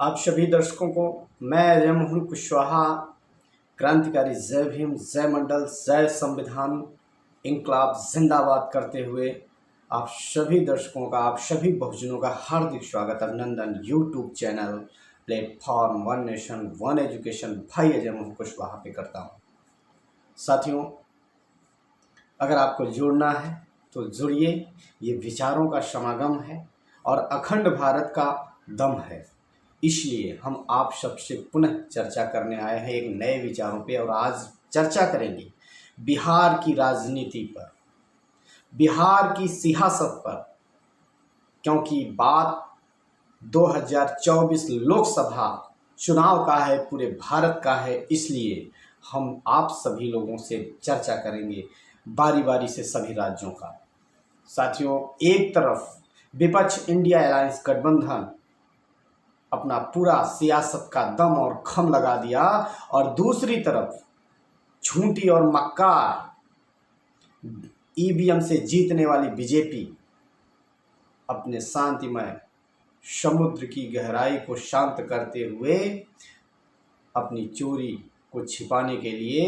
आप सभी दर्शकों को मैं अजय मोहन कुशवाहा, क्रांतिकारी जय भीम, जय मंडल, जय संविधान, इंकलाब जिंदाबाद करते हुए आप सभी दर्शकों का, आप सभी बहुजनों का हार्दिक स्वागत, अभिनंदन YouTube channel platform one nation one education भाई अजय मोहन कुशवाहा पे करता हूँ। साथियों, अगर आपको जुड़ना है तो जुड़िए। ये विचारों का समागम है और अखंड भारत का दम है, इसलिए हम आप सबसे पुनः चर्चा करने आए हैं एक नए विचारों पे। और आज चर्चा करेंगे बिहार की राजनीति पर, बिहार की सियासत पर, क्योंकि बात 2024 लोकसभा चुनाव का है, पूरे भारत का है। इसलिए हम आप सभी लोगों से चर्चा करेंगे बारी बारी से सभी राज्यों का। साथियों, एक तरफ विपक्ष इंडिया अलायंस गठबंधन अपना पूरा सियासत का दम और खम लगा दिया, और दूसरी तरफ झूठी और मक्कार ईवीएम से जीतने वाली बीजेपी अपने शांतिमय समुद्र की गहराई को शांत करते हुए अपनी चोरी को छिपाने के लिए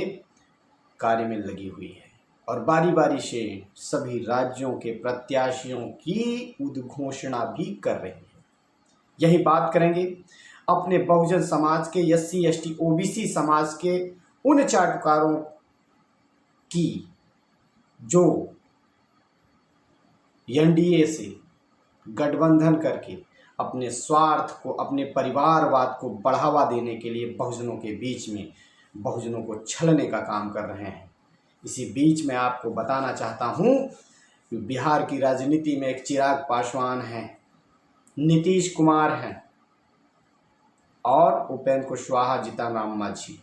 कार्य में लगी हुई है, और बारी बारी से सभी राज्यों के प्रत्याशियों की उद्घोषणा भी कर रही है। यही बात करेंगे अपने बहुजन समाज के, एससी एसटी ओबीसी समाज के उन चाटुकारों की जो एनडीए से गठबंधन करके अपने स्वार्थ को, अपने परिवारवाद को बढ़ावा देने के लिए बहुजनों के बीच में बहुजनों को छलने का काम कर रहे हैं। इसी बीच में आपको बताना चाहता हूं कि बिहार की राजनीति में एक चिराग पासवान हैं, नीतीश कुमार हैं और उपेंद्र कुशवाहा, जीतन राम मांझी।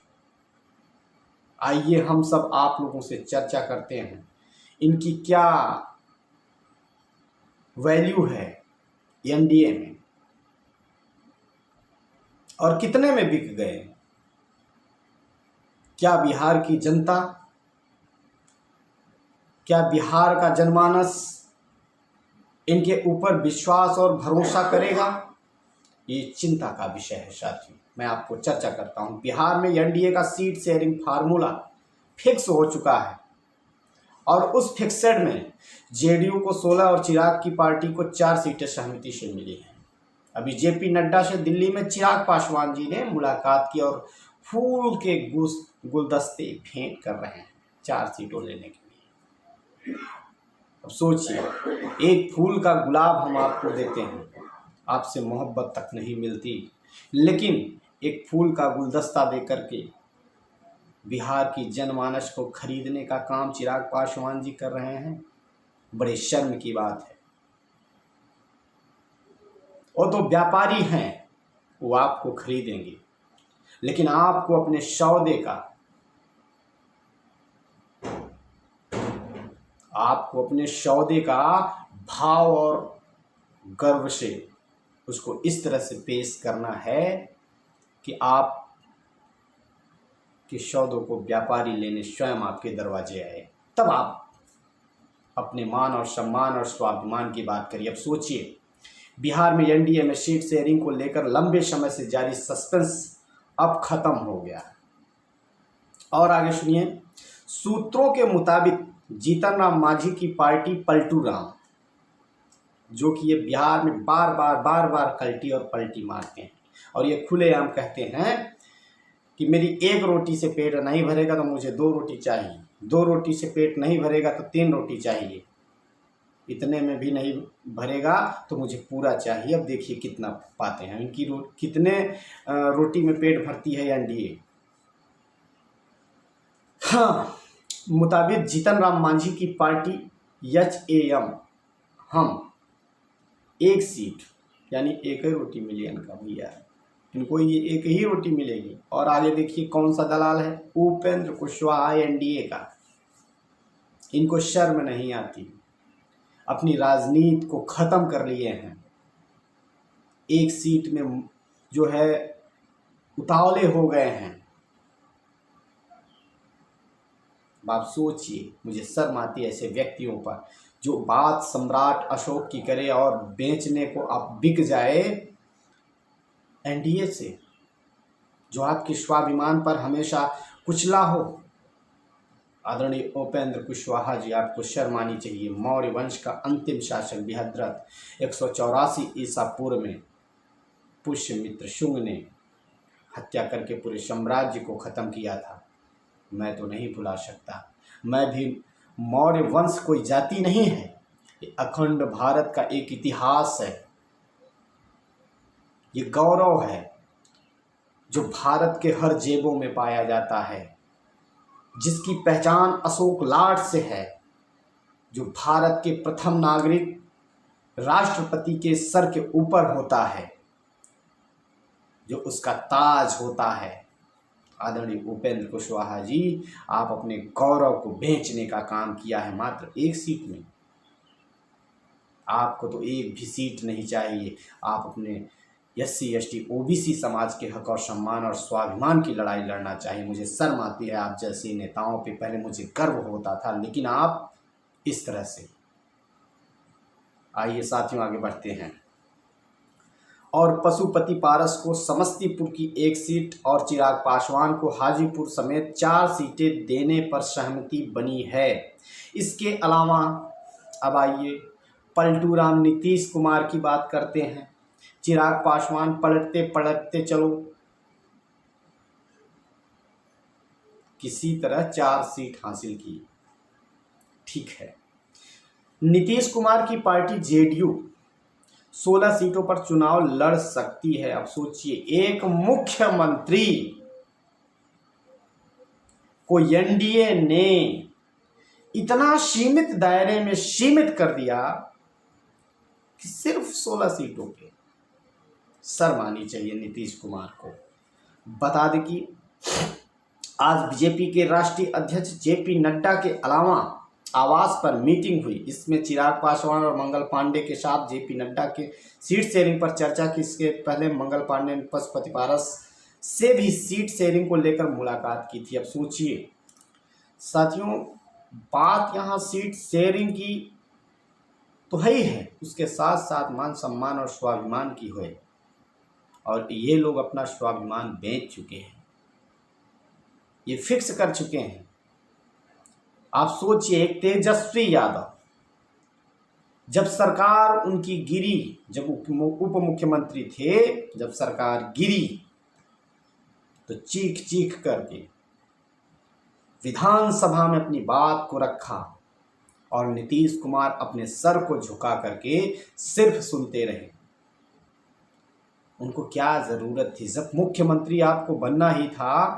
आइए हम सब आप लोगों से चर्चा करते हैं इनकी क्या वैल्यू है एनडीए में और कितने में बिक गए। क्या बिहार की जनता, क्या बिहार का जनमानस इनके ऊपर विश्वास और भरोसा करेगा? ये चिंता का विषय है। साथियों, मैं आपको चर्चा करता हूं। बिहार में एनडीए का सीट शेयरिंग फार्मूला फिक्स हो चुका है, और उस फिक्सड में जेडीयू को 16 और चिराग की पार्टी को 4 सीटें सहमति से मिली हैं। अभी जेपी नड्डा से दिल्ली में चिराग पासवान जी ने मुलाकात की और फूल के गुलदस्ते भेंट कर रहे हैं 4 सीटों लेने के लिए। अब सोचिए, एक फूल का गुलाब हम आपको देते हैं, आपसे मोहब्बत तक नहीं मिलती, लेकिन एक फूल का गुलदस्ता देकर के बिहार की जनमानस को खरीदने का काम चिराग पासवान जी कर रहे हैं। बड़े शर्म की बात है। वो तो व्यापारी हैं, वो आपको खरीदेंगे, लेकिन आपको अपने सौदे का, आपको अपने सौदे का भाव और गर्व से उसको इस तरह से पेश करना है कि आप के सौदों को व्यापारी लेने स्वयं आपके दरवाजे आए, तब आप अपने मान और सम्मान और स्वाभिमान की बात करिए। अब सोचिए, बिहार में एनडीए में सीट शेयरिंग को लेकर लंबे समय से जारी सस्पेंस अब खत्म हो गया। और आगे सुनिए, सूत्रों के मुताबिक जीतन राम मांझी की पार्टी पलटू राम, जो कि ये बिहार में बार बार कल्टी और पलटी मारते हैं, और ये खुलेआम कहते हैं कि मेरी एक रोटी से पेट नहीं भरेगा तो मुझे 2 रोटी चाहिए, 2 रोटी से पेट नहीं भरेगा तो 3 रोटी चाहिए, इतने में भी नहीं भरेगा तो मुझे पूरा चाहिए। अब देखिए कितना पाते हैं इनकी कितने रोटी में पेट भरती है एनडीए। हाँ, मुताबिक जीतन राम मांझी की पार्टी एचएएम हम 1 सीट, यानी 1 ही रोटी मिली इनका भैया, इनको ये 1 ही रोटी मिलेगी। और आगे देखिए कौन सा दलाल है, उपेंद्र कुशवाहा एनडीए का। इनको शर्म नहीं आती, अपनी राजनीति को खत्म कर लिए हैं। 1 सीट में जो है उतावले हो गए हैं। आप सोचिए, मुझे शर्म आती है ऐसे व्यक्तियों पर जो बात सम्राट अशोक की करे और बेचने को अब बिक जाए एनडीए से, जो आपके स्वाभिमान पर हमेशा कुचला हो। आदरणीय उपेंद्र कुशवाहा जी, आपको शर्म आनी चाहिए। मौर्य वंश का अंतिम शासक बृहद्रथ 184 ईसा पूर्व में पुष्यमित्र शुंग ने हत्या करके पूरे साम्राज्य को खत्म किया था। मैं तो नहीं भुला सकता। मैं भी, मौर्य वंश कोई जाति नहीं है, ये अखंड भारत का एक इतिहास है, ये गौरव है जो भारत के हर जेबों में पाया जाता है, जिसकी पहचान अशोक लाट से है, जो भारत के प्रथम नागरिक राष्ट्रपति के सर के ऊपर होता है, जो उसका ताज होता है। आदरणीय उपेंद्र कुशवाहा जी, आप अपने गौरव को बेचने का काम किया है मात्र एक सीट में। आपको तो एक भी सीट नहीं चाहिए। आप अपने SC ST OBC समाज के हक और सम्मान और स्वाभिमान की लड़ाई लड़ना चाहिए। मुझे शर्म आती है आप जैसे नेताओं पे। पहले मुझे गर्व होता था, लेकिन आप इस तरह से। आइए साथियों, आगे बढ़ते हैं। और पशुपति पारस को समस्तीपुर की एक सीट और चिराग पासवान को हाजीपुर समेत 4 सीटें देने पर सहमति बनी है। इसके अलावा अब आइए पलटू राम नीतीश कुमार की बात करते हैं। चिराग पासवान पलटते पलटते चलो किसी तरह 4 सीट हासिल की, ठीक है। नीतीश कुमार की पार्टी JDU 16 सीटों पर चुनाव लड़ सकती है। अब सोचिए, एक मुख्यमंत्री को एनडीए ने इतना सीमित दायरे में सीमित कर दिया कि सिर्फ 16 सीटों पे। शर्म आनी चाहिए नीतीश कुमार को। बता दें कि आज बीजेपी के राष्ट्रीय अध्यक्ष JP नड्डा के अलावा आवास पर मीटिंग हुई। इसमें चिराग पासवान और मंगल पांडे के साथ JP नड्डा के सीट शेयरिंग पर चर्चा की। इसके पहले मंगल पांडे ने पशुपति पारस से भी सीट शेयरिंग को लेकर मुलाकात की थी। अब सोचिए साथियों, बात यहाँ सीट शेयरिंग की तो है ही है, उसके साथ साथ मान सम्मान और स्वाभिमान की है। और ये लोग अपना स्वाभिमान बेच चुके हैं, ये फिक्स कर चुके हैं। आप सोचिए, एक तेजस्वी यादव जब सरकार उनकी गिरी, जब उप मुख्यमंत्री थे, जब सरकार गिरी तो चीख चीख करके विधानसभा में अपनी बात को रखा और नीतीश कुमार अपने सर को झुका करके सिर्फ सुनते रहे। उनको क्या जरूरत थी? जब मुख्यमंत्री आपको बनना ही था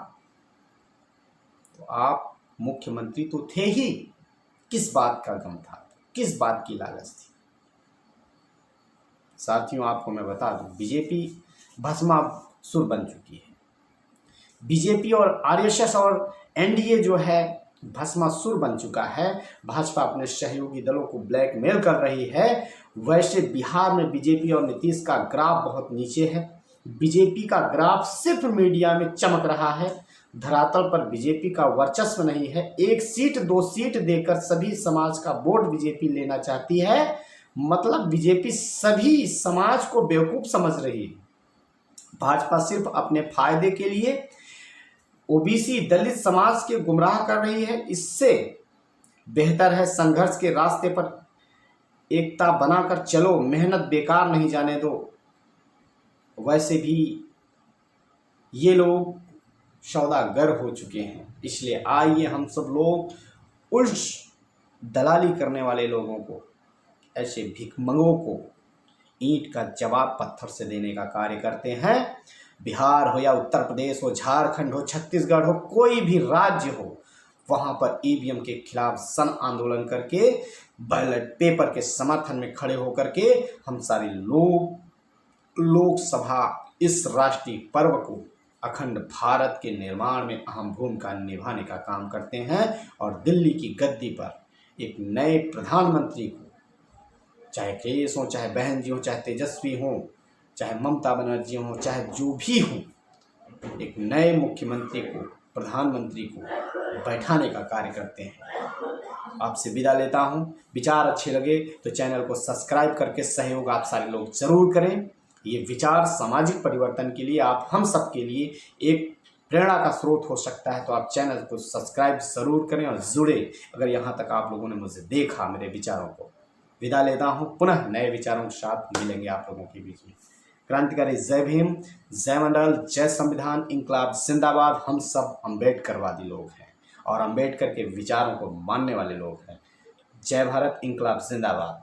तो आप मुख्यमंत्री तो थे ही, किस बात का गम था, किस बात की लालच थी? साथियों, आपको मैं बता दूं, बीजेपी भस्मासुर बन चुकी है। बीजेपी और RSS और एनडीए जो है भस्मासुर बन चुका है। भाजपा अपने सहयोगी दलों को ब्लैकमेल कर रही है। वैसे बिहार में बीजेपी और नीतीश का ग्राफ बहुत नीचे है। बीजेपी का ग्राफ सिर्फ मीडिया में चमक रहा है, धरातल पर बीजेपी का वर्चस्व नहीं है। 1 सीट 2 सीट देकर सभी समाज का वोट बीजेपी लेना चाहती है। मतलब बीजेपी सभी समाज को बेवकूफ समझ रही है। भाजपा सिर्फ अपने फायदे के लिए OBC दलित समाज के गुमराह कर रही है। इससे बेहतर है संघर्ष के रास्ते पर एकता बनाकर चलो, मेहनत बेकार नहीं जाने दो। वैसे भी ये लोग सौदागर हो चुके हैं, इसलिए आइए हम सब लोग उस दलाली करने वाले लोगों को, ऐसे भिखमंगों को ईंट का जवाब पत्थर से देने का कार्य करते हैं। बिहार हो या उत्तर प्रदेश हो, झारखंड हो, छत्तीसगढ़ हो, कोई भी राज्य हो, वहाँ पर EVM के खिलाफ सन आंदोलन करके, बैलेट पेपर के समर्थन में खड़े होकर के हम सारे लोग लोकसभा इस राष्ट्रीय पर्व को, अखंड भारत के निर्माण में अहम भूमिका निभाने का काम करते हैं। और दिल्ली की गद्दी पर एक नए प्रधानमंत्री को, चाहे अखिलेश हो, चाहे बहन जी हो, चाहे तेजस्वी हो, चाहे ममता बनर्जी हो, चाहे जो भी हो, एक नए मुख्यमंत्री को, प्रधानमंत्री को बैठाने का कार्य करते हैं। आपसे विदा लेता हूं। विचार अच्छे लगे तो चैनल को सब्सक्राइब करके सहयोग आप सारे लोग जरूर करें। ये विचार सामाजिक परिवर्तन के लिए, आप हम सब के लिए एक प्रेरणा का स्रोत हो सकता है। तो आप चैनल को सब्सक्राइब ज़रूर करें और जुड़े। अगर यहाँ तक आप लोगों ने मुझे देखा, मेरे विचारों को विदा लेता हूँ, पुनः नए विचारों के साथ मिलेंगे आप लोगों के बीच में। क्रांतिकारी जय भीम, जय मंडल, जय संविधान, इंकलाब जिंदाबाद। हम सब अम्बेडकरवादी लोग हैं और अम्बेडकर के विचारों को मानने वाले लोग हैं। जय भारत, इंकलाब जिंदाबाद।